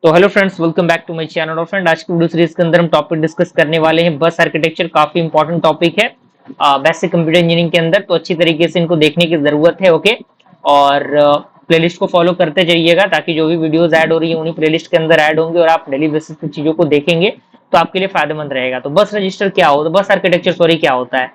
तो hello friends, welcome back to my channel. और friend, आज की वीडियो सीरीज के अंदर हम टॉपिक डिस्कस करने वाले हैं बस आर्किटेक्चर। काफी इंपॉर्टेंट टॉपिक है बेसिक कंप्यूटर इंजीनियरिंग के अंदर, तो अच्छी तरीके से इनको देखने की जरूरत है। ओके, और प्लेलिस्ट को फॉलो करते जाइएगा ताकि जो भी वीडियोस ऐड हो रही है उन्हीं प्लेलिस्ट के अंदर ऐड होंगे और आप डेली बेसिस पे चीजों को देखेंगे तो आपके लिए फायदेमंद रहेगा। तो बस रजिस्टर क्या होता है, बस आर्किटेक्चर सॉरी क्या होता है?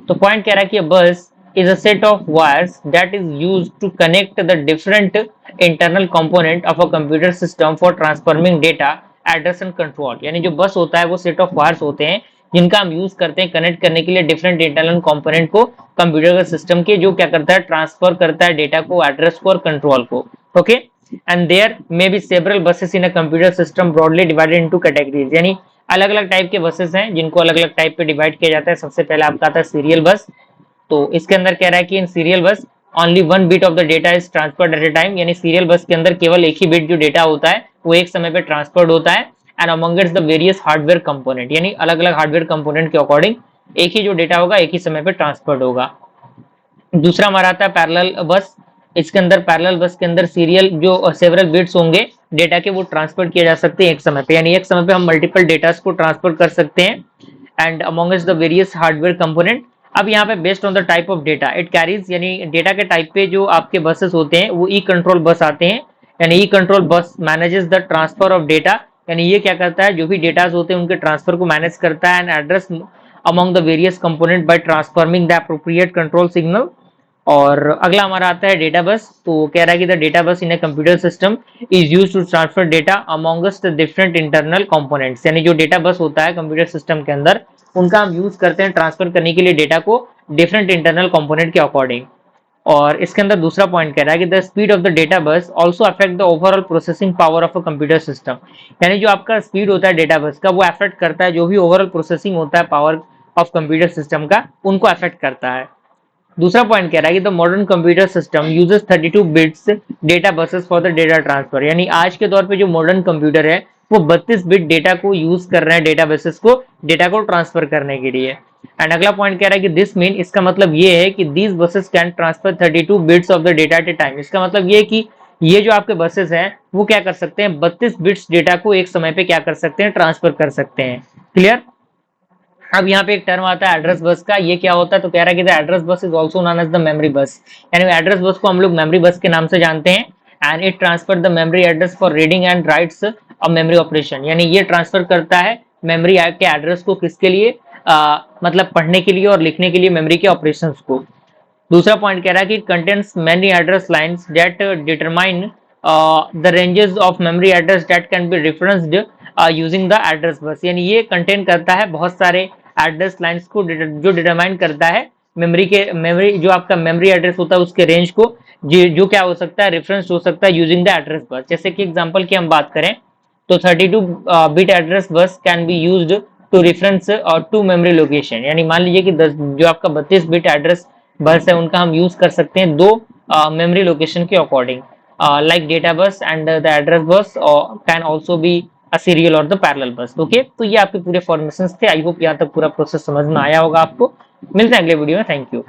तो पॉइंट कह रहा है कि बस is a set of wires that is used to connect the different internal component of a computer system for transforming data, address and control। यानी जो बस होता है वो सेट ऑफ वायर्स होते हैं जिनका हम यूज करते हैं कनेक्ट करने के लिए डिफरेंट इंटरनल कंपोनेंट को कंप्यूटर के सिस्टम के, जो क्या करता है ट्रांसफर करता है डेटा को, एड्रेस को और कंट्रोल को। Okay, and there may be several buses in a computer system broadly divided into categories. यानी अलग अलग टाइप के बसेस हैं जिनको अलग अलग टाइप पे डिवाइड किया जाता है। सबसे पहले आपका आता है सीरियल बस। तो इसके अंदर कह रहा है कि in serial bus only one bit of the data is transferred at a time. यानी सीरियल बस के अंदर केवल एक ही बिट जो डेटा होता है वो एक समय पे ट्रांसफर्ड होता है। And among it's the various hardware component, यानी अलग अलग हार्डवेयर कंपोनेंट के अकॉर्डिंग एक ही जो डेटा होगा एक ही समय पे ट्रांसफर्ड होगा। दूसरा हमारा आता है पैरेलल बस। इसके अंदर पैरेलल बस के अंदर सीरियल जो सेवरल बिट्स होंगे डेटा के वो ट्रांसफर किए जा सकते हैं एक समय पे, यानी एक समय पे हम मल्टीपल डेटास को ट्रांसफर कर सकते हैं। And amongst the various hardware component. अब यहाँ पे based on the type of data it carries, यानी डेटा के टाइप पे जो आपके बसेस होते हैं वो ई कंट्रोल बस आते हैं। यानी ई control bus manages the transfer of data. यानी ये क्या करता है, जो भी डेटास होते हैं उनके ट्रांसफर को मैनेज करता है and address among the various component bye transforming the appropriate control signal. और अगला हमारा आता है डेटा बस। तो कह रहा है कि the data bus in a computer system is used to transfer data amongst different internal components. यानी जो डेटा बस होता है कंप्यूटर सिस्टम के अंदर उनका हम यूज करते हैं ट्रांसफर करने के लिए डेटा को डिफरेंट इंटरनल कंपोनेंट के अकॉर्डिंग। और इसके अंदर दूसरा पॉइंट कह रहा है कि the speed of the data बस also affect the overall processing power of a computer system. यानी जो आपका स्पीड होता है डेटा बस का वो अफेक्ट करता है जो भी ओवरऑल प्रोसेसिंग होता है पावर ऑफ कंप्यूटर सिस्टम का, उनको अफेक्ट करता है। दूसरा पॉइंट कह रहा है कि the modern computer system uses 32 bits data buses for the data transfer. यानी आज के दौर पे जो मॉडर्न कंप्यूटर है वो 32 बिट डेटा को यूज कर रहे हैं, डेटा बेसिस को, डेटा को ट्रांसफर करने के लिए। एंड अगला पॉइंट कह रहा है कि दिस मीन, इसका मतलब ये है कि these buses can transfer 32 bits of the data eight a time. इसका मतलब ये है कि ये जो आपके बसेस हैं वो क्या कर सकते हैं, 32 बिट्स डेटा को एक समय पे क्या कर सकते हैं, ट्रांसफर कर सकते हैं। क्लियर? अब यहाँ पे एक टर्म आता है एड्रेस बस का। ये क्या होता है, तो कह रहा है कि the address bus is also known as the memory bus. यानी एड्रेस बस को हम लोग मेमोरी बस के नाम से जानते हैं। And it transfer the memory address for reading and rights a memory operation. यानी ये ट्रांसफर करता है मेमोरी के एड्रेस को, किसके लिए, मतलब पढ़ने के लिए और लिखने के लिए मेमोरी के ऑपरेशंस को। दूसरा पॉइंट कह रहा है कि contents many address lines that determine the ranges of memory address that can be referenced using the address बस। यानी ये कंटेन करता है बहुत सारे एड्रेस लाइंस को जो डिटरमाइन करता है मेमोरी जो आपका मेमोरी एड्रेस होता है उसके रेंज को, जो क्या हो सकता है, रेफरेंस हो सकता है यूजिंग द एड्रेस बस। जैसे कि एग्जांपल की हम बात करें तो 32 bit address bus can be used to reference और टू मेमोरी लोकेशन। यानी मान लीजिए कि 10 जो आपका 32 बिट एड्रेस बस है उनका हम यूज कर सकते हैं दो मेमोरी लोकेशन के according, like data bus and the address bus can also be a serial और द पैरेलल बस। ओके, तो ये आपके पूरे फॉर्मेशंस थे। आई होप यहाँ तक पूरा प्रोसेस समझ में आया होगा आपको। मिलते हैं अगले वीडियो में। Thank you.